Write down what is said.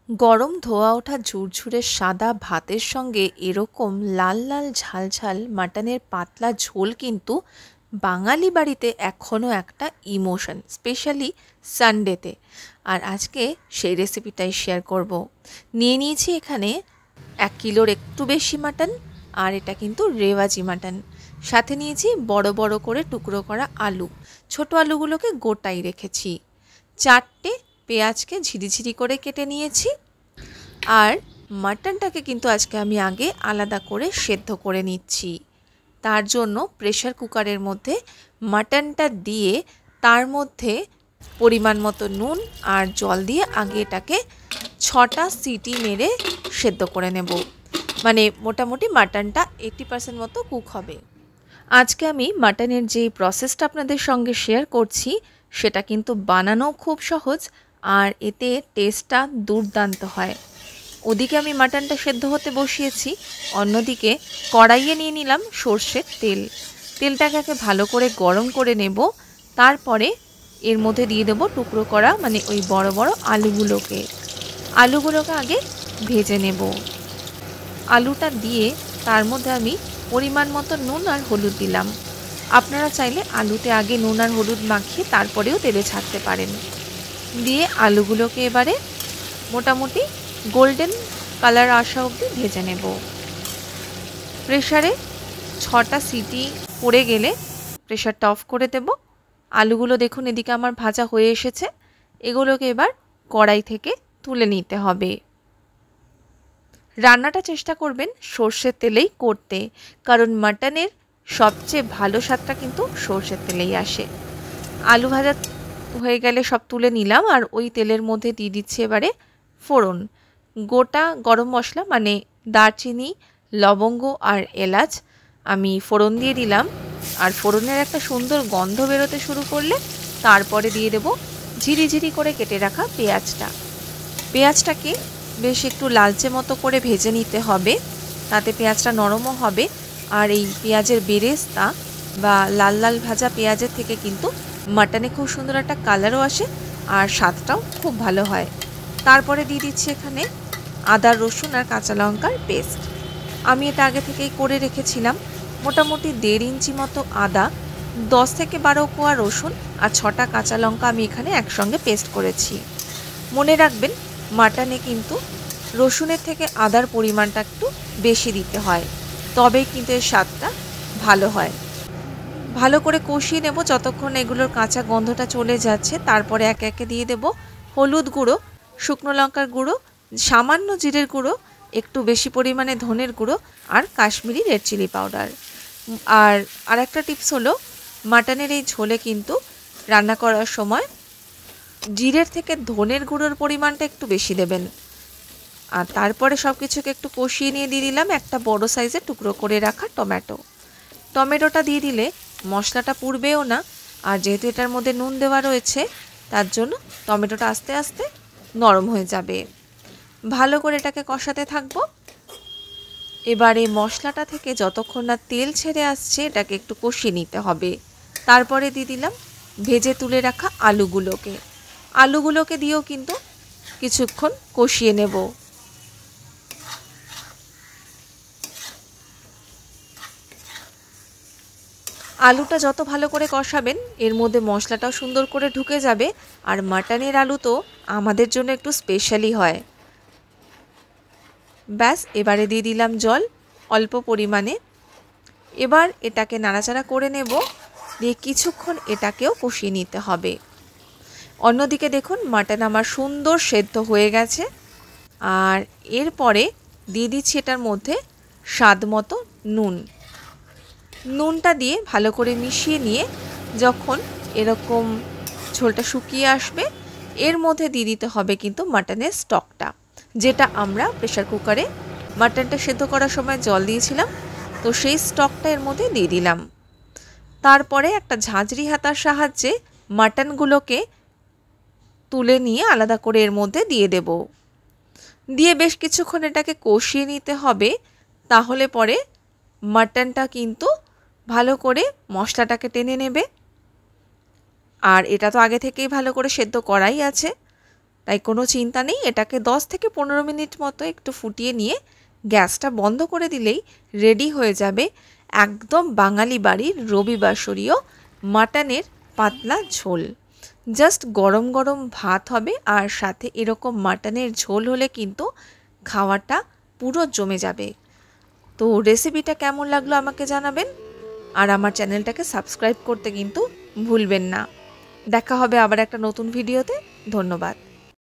গরম ধোয়া ওঠা ঝুরঝুরে সাদা ভাতের সঙ্গে এরকম লাল লাল ঝাল ঝাল মাটনের পাতলা ঝোল কিন্তু বাঙালি বাড়িতে এখনও একটা ইমোশন, স্পেশালি সানডেতে। আর আজকে সেই রেসিপিটাই শেয়ার করব। নিয়ে নিয়েছি এখানে 1 কিলোর একটু বেশি মাটন, আর এটা কিন্তু রেওয়াজি মাটন। সাথে নিয়েছি বড় বড় করে টুকরো করা আলু, ছোট আলুগুলোকে গোটাই রেখেছি। 4টে পেঁয়াজকে ঝিরিঝিরি করে কেটে নিয়েছি। আর মাটনটাকে কিন্তু আজকে আমি আগে আলাদা করে সেদ্ধ করে নিচ্ছি। তার জন্য প্রেসার কুকারের মধ্যে মাটনটা দিয়ে তার মধ্যে পরিমাণ মতো নুন আর জল দিয়ে আগে এটাকে 6টা সিটি মেরে সেদ্ধ করে নেব। মানে মোটামুটি মাটনটা 80% মতো কুক হবে। আজকে আমি মাটনের যে প্রসেসটা আপনাদের সঙ্গে শেয়ার করছি সেটা কিন্তু বানানো খুব সহজ, আর এতে টেস্টটা দুর্দান্ত হয়। ওদিকে আমি মাটনটা সেদ্ধ হতে বসিয়েছি, অন্যদিকে কড়াইয়ে নিয়ে নিলাম সর্ষের তেল। তেলটাকে ভালো করে গরম করে নেব। তারপরে এর মধ্যে দিয়ে দেবো টুকরো করা মানে ওই বড় বড় আলুগুলোকে আগে ভেজে নেব। আলুটা দিয়ে তার মধ্যে আমি পরিমাণ মতো নুন আর হলুদ দিলাম। আপনারা চাইলে আলুতে আগে নুন আর হলুদ মাখিয়ে তারপরেও তেলে ছাড়তে পারেন। দিয়ে আলুগুলোকে এবারে মোটামুটি গোল্ডেন কালার আসা অবধি ভেজে নেব। প্রেসারে 6টা সিটি পড়ে গেলে প্রেসারটা অফ করে দেব। আলুগুলো দেখুন এদিকে আমার ভাজা হয়ে এসেছে। এগুলোকে এবার কড়াই থেকে তুলে নিতে হবে। রান্নাটা চেষ্টা করবেন সর্ষের তেলেই করতে, কারণ মাটনের সবচেয়ে ভালো স্বাদটা কিন্তু সর্ষের তেলেই আসে। আলু ভাজা হয়ে গেলে সব তুলে নিলাম, আর ওই তেলের মধ্যে দিয়ে দিচ্ছি এবারে ফোড়ন। গোটা গরম মশলা মানে দারচিনি, লবঙ্গ আর এলাচ আমি ফোড়ন দিয়ে দিলাম। আর ফোড়নের একটা সুন্দর গন্ধ বেরোতে শুরু করলে তারপরে দিয়ে দেব ঝিরিঝিরি করে কেটে রাখা পেঁয়াজটাকে বেশ একটু লালচে মতো করে ভেজে নিতে হবে, তাতে পেঁয়াজটা নরমও হবে। আর এই পেঁয়াজের বেরেস্তা বা লাল লাল ভাজা পেঁয়াজের থেকে কিন্তু মাটনে খুব সুন্দর একটা কালারও আসে, আর স্বাদটাও খুব ভালো হয়। তারপরে দিয়ে দিচ্ছি এখানে আদা, রসুন আর কাঁচা লঙ্কার পেস্ট। আমি এটা আগে থেকেই করে রেখেছিলাম। মোটামুটি 1.5 ইঞ্চি মতো আদা, 10 থেকে 12 কোয়া রসুন আর 6টা কাঁচা লঙ্কা আমি এখানে একসঙ্গে পেস্ট করেছি। মনে রাখবেন মাটনে কিন্তু রসুনের থেকে আদার পরিমাণটা একটু বেশি দিতে হয়, তবেই কিন্তু এর স্বাদটা ভালো হয়। ভালো করে কষিয়ে নেব যতক্ষণ এগুলোর কাঁচা গন্ধটা চলে যাচ্ছে। তারপরে একে একে দিয়ে দেব হলুদ গুঁড়ো, শুকনো লঙ্কার গুঁড়ো, সামান্য জিরের গুঁড়ো, একটু বেশি পরিমাণে ধনের গুঁড়ো আর কাশ্মীরি রেড চিলি পাউডার। আর আরেকটা টিপস হলো, মাটনের এই ঝোলে কিন্তু রান্না করার সময় জিরের থেকে ধনের গুঁড়োর পরিমাণটা একটু বেশি দেবেন। আর তারপরে সব কিছুকে একটু কষিয়ে নিয়ে দিয়ে দিলাম একটা বড় সাইজের টুকরো করে রাখা টমেটোটা দিয়ে দিলে মশলাটা পুড়বেও না। আর যেহেতু এটার মধ্যে নুন দেওয়া রয়েছে তার জন্য টমেটোটা আস্তে আস্তে নরম হয়ে যাবে। ভালো করে এটাকে কষাতে থাকবো। এবারে মশলাটা থেকে যতক্ষণ না তেল ছেড়ে আসছে এটাকে একটু কষিয়ে নিতে হবে। তারপরে দিয়ে দিলাম ভেজে তুলে রাখা আলুগুলোকে দিয়েও কিন্তু কিছুক্ষণ কষিয়ে নেব। আলুটা যত ভালো করে কষাবেন এর মধ্যে মশলাটাও সুন্দর করে ঢুকে যাবে। আর মাটনের আলু তো আমাদের জন্য একটু স্পেশালি হয়। ব্যাস, এবারে দিয়ে দিলাম জল অল্প পরিমাণে। এবার এটাকে নাড়াচাড়া করে নেব, দিয়ে কিছুক্ষণ এটাকেও কষিয়ে নিতে হবে। অন্যদিকে দেখুন মাটন আমার সুন্দর সেদ্ধ হয়ে গেছে। আর এরপরে দিয়ে দিচ্ছি এটার মধ্যে স্বাদ মতো নুনটা দিয়ে ভালো করে মিশিয়ে নিয়ে যখন এরকম ঝোলটা শুকিয়ে আসবে এর মধ্যে দিয়ে দিতে হবে কিন্তু মাটনের স্টকটা, যেটা আমরা প্রেসার কুকারে মাটনটা সেদ্ধ করার সময় জল দিয়েছিলাম, তো সেই স্টকটা এর মধ্যে দিয়ে দিলাম। তারপরে একটা ঝাঁঝরি হাতার সাহায্যে মাটনগুলোকে তুলে নিয়ে আলাদা করে এর মধ্যে দিয়ে দেব। দিয়ে বেশ কিছুক্ষণ এটাকে কষিয়ে নিতে হবে, তাহলে পরে মাটনটা কিন্তু ভালো করে মশলাটাকে টেনে নেবে। আর এটা তো আগে থেকেই ভালো করে সেদ্ধ করাই আছে, তাই কোনো চিন্তা নেই, এটাকে 10 থেকে 15 মিনিট মতো একটু ফুটিয়ে নিয়ে গ্যাসটা বন্ধ করে দিলেই রেডি হয়ে যাবে একদম বাঙালি বাড়ির রবিবাসরীয় মাটনের পাতলা ঝোল। জাস্ট গরম গরম ভাত হবে আর সাথে এরকম মাটনের ঝোল হলে কিন্তু খাওয়াটা পুরো জমে যাবে। তো রেসিপিটা কেমন লাগলো আমাকে জানাবেন, আর আমার চ্যানেলটাকে সাবস্ক্রাইব করতে কিন্তু ভুলবেন না। দেখা হবে আবার একটা নতুন ভিডিওতে। ধন্যবাদ।